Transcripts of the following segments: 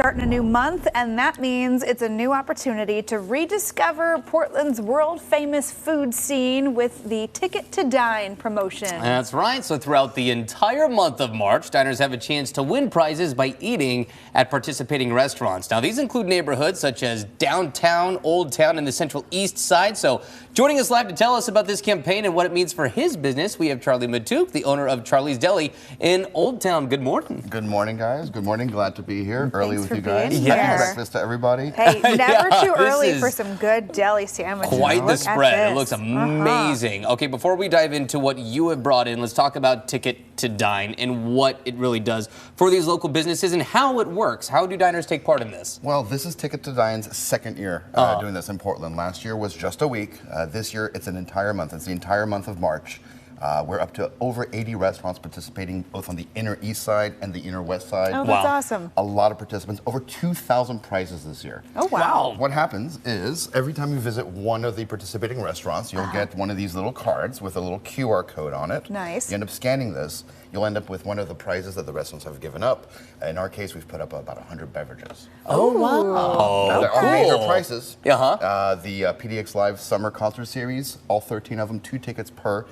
starting a new month, and that means it's a new opportunity to rediscover Portland's world-famous food scene with the Ticket to Dine promotion. That's right. So throughout the entire month of March, diners have a chance to win prizes by eating at participating restaurants. Now, these include neighborhoods such as downtown, Old Town, and the Central Eastside. So joining us live to tell us about this campaign and what it means for his business, we have Charlie Mattouck, the owner of Charlie's Deli in Old Town. Good morning. Good morning, guys. Good morning. Glad to be here early with you guys. Being here. Happy breakfast to everybody. Hey, never too early for some good deli sandwiches. Quite the spread. It looks amazing. Okay, before we dive into what you have brought in, let's talk about Ticket to Dine and what it really does for these local businesses and how it works. How do diners take part in this? Well, this is Ticket to Dine's second year doing this in Portland. Last year was just a week. This year, it's an entire month. It's the entire month of March. We're up to over 80 restaurants participating both on the inner east side and the inner west side. Oh, that's awesome. A lot of participants, over 2,000 prizes this year. Oh, wow. What happens is every time you visit one of the participating restaurants, you'll get one of these little cards with a little QR code on it. Nice. You end up scanning this. You'll end up with one of the prizes that the restaurants have given up. In our case, we've put up about 100 beverages. Oh, wow. There are major prizes. The PDX Live Summer Concert Series, all 13 of them, 2 tickets per.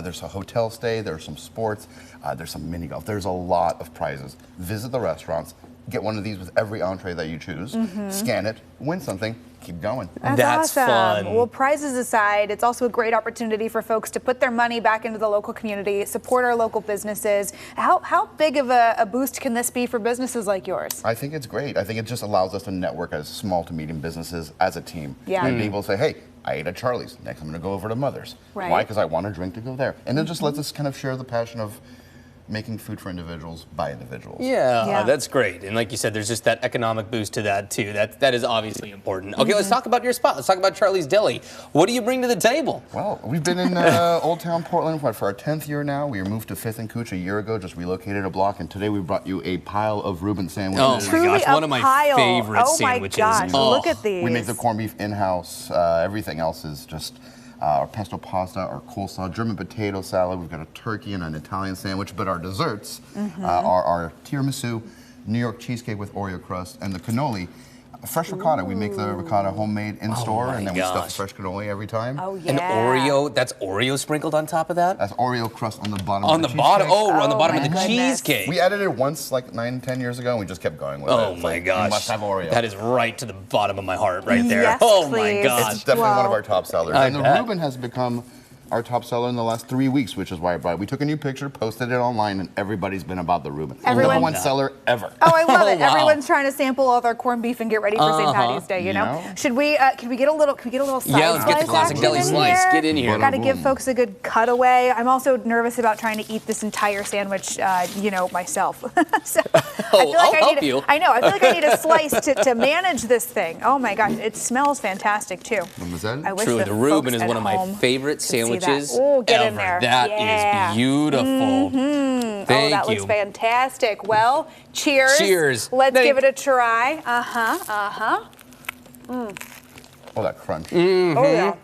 There's a hotel stay, there's some sports, there's some mini golf. There's a lot of prizes. Visit the restaurants, get one of these with every entree that you choose, scan it, win something, keep going. That's awesome. Fun. Well, prizes aside, it's also a great opportunity for folks to put their money back into the local community, support our local businesses. How big of a boost can this be for businesses like yours? I think it's great. I think it just allows us to network as small to medium businesses as a team. Yeah. And be able to say, hey, I ate at Charlie's. Next, I'm going to go over to Mother's. Right. Why? Because I want a drink to go there. And it just lets us kind of share the passion of making food for individuals by individuals. Yeah, that's great. And like you said, there's just that economic boost to that too. That is obviously important. Okay, let's talk about your spot. Let's talk about Charlie's Deli. What do you bring to the table? Well, we've been in Old Town Portland for our 10th year now. We moved to 5th and Cooch a year ago, just relocated a block, and today we brought you a pile of Reuben sandwiches. Oh my gosh, one of my favorite sandwiches. Oh my gosh, look at these. We make the corned beef in-house. Everything else is just our pesto pasta, our coleslaw, German potato salad. We've got a turkey and an Italian sandwich, but our desserts are our tiramisu, New York cheesecake with Oreo crust, and the cannoli. Fresh ricotta. We make the ricotta homemade in store, and then we stuff the fresh cannoli every time. Oh, yeah. And Oreo, that's Oreo sprinkled on top of that? That's Oreo crust on the bottom on of the the bottom, cheesecake. on the bottom of the goodness. cheesecake. We added it once like 9-10 years ago, and we just kept going with it. Oh It's my like, gosh. You must have Oreo. That is right to the bottom of my heart right there. Yes, oh my please. gosh. It's definitely one of our top sellers. I And the bet. Reuben has become our top seller in the last 3 weeks, which is why I brought it. We took a new picture, posted it online, and everybody's been about the Reuben. Everyone- Number one seller ever. Oh, I love it. Wow. Everyone's trying to sample all their corned beef and get ready for St. Patty's Day, you know? Should we, can we get a little side Yeah, let's get the slice classic action deli in slice. here? Get in here. Got to give folks a good cutaway. I'm also nervous about trying to eat this entire sandwich, myself. So I feel like I'll help you. I know. I feel like I need a slice to manage this thing. Oh my gosh, it smells fantastic too. I wish Truly, the Reuben folks is at one of my home favorite could see that. sandwiches Oh, get ever. in there. That is beautiful. Thank that you. looks fantastic. Well, cheers. Cheers. Let's give it a try. Oh, that crunch. Oh yeah.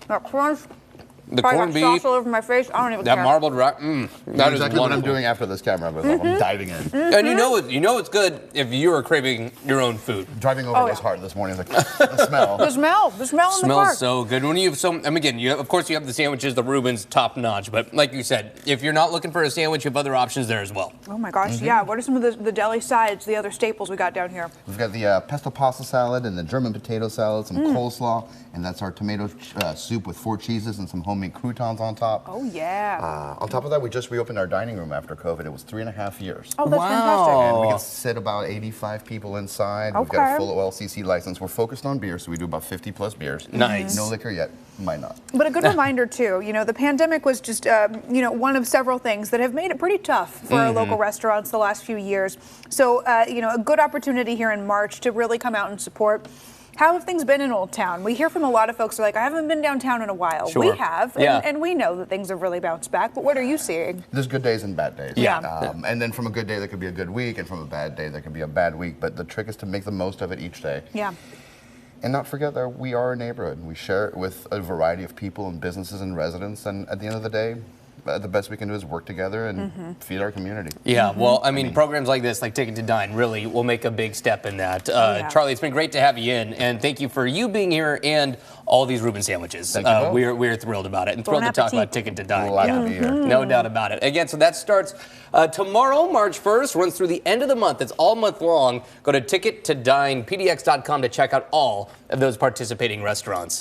That crunch. The Probably corned got sauce beef, all over my face. I don't even that care. marbled rock. That That's is exactly what I'm wonderful. doing after this camera. I'm diving in. And you know it's good if you are craving your own food. Driving over was hard this morning. It's like, the smell. The smell in the car. Smells so good. When you have again, of course you have the sandwiches, the Reuben's top notch, but like you said, if you're not looking for a sandwich, you have other options there as well. Oh my gosh, yeah. What are some of the deli sides, the other staples we got down here? We've got the pesto pasta salad and the German potato salad, some coleslaw, and that's our tomato soup with 4 cheeses and some homemade croutons on top. Oh yeah. On top of that, we just reopened our dining room after COVID. It was 3.5 years. Oh, that's fantastic. And we can sit about 85 people inside. We've got a full OLCC license. We're focused on beer, so we do about 50 plus beers. Nice. No liquor yet. Might not. But a good reminder too, the pandemic was just, one of several things that have made it pretty tough for our local restaurants the last few years. So, a good opportunity here in March to really come out and support. How have things been in Old Town? We hear from a lot of folks who are like, I haven't been downtown in a while. Sure. We have, Yeah. and we know that things have really bounced back. But what are you seeing? There's good days and bad days. Yeah. And then from a good day, there could be a good week, and from a bad day, there could be a bad week. But the trick is to make the most of it each day. Yeah. And not forget that we are a neighborhood. We share it with a variety of people and businesses and residents. And at the end of the day, the best we can do is work together and feed our community. Yeah, well, I mean, programs like this, like Ticket to Dine, really will make a big step in that. Yeah. Charlie, it's been great to have you in, and thank you for you being here and all these Reuben sandwiches. Thank you both. We're thrilled about it and thrilled to talk about Ticket to Dine. Glad to be here. No doubt about it. Again, so that starts tomorrow, March 1st, runs through the end of the month. It's all month long. Go to tickettodinepdx.com to check out all of those participating restaurants.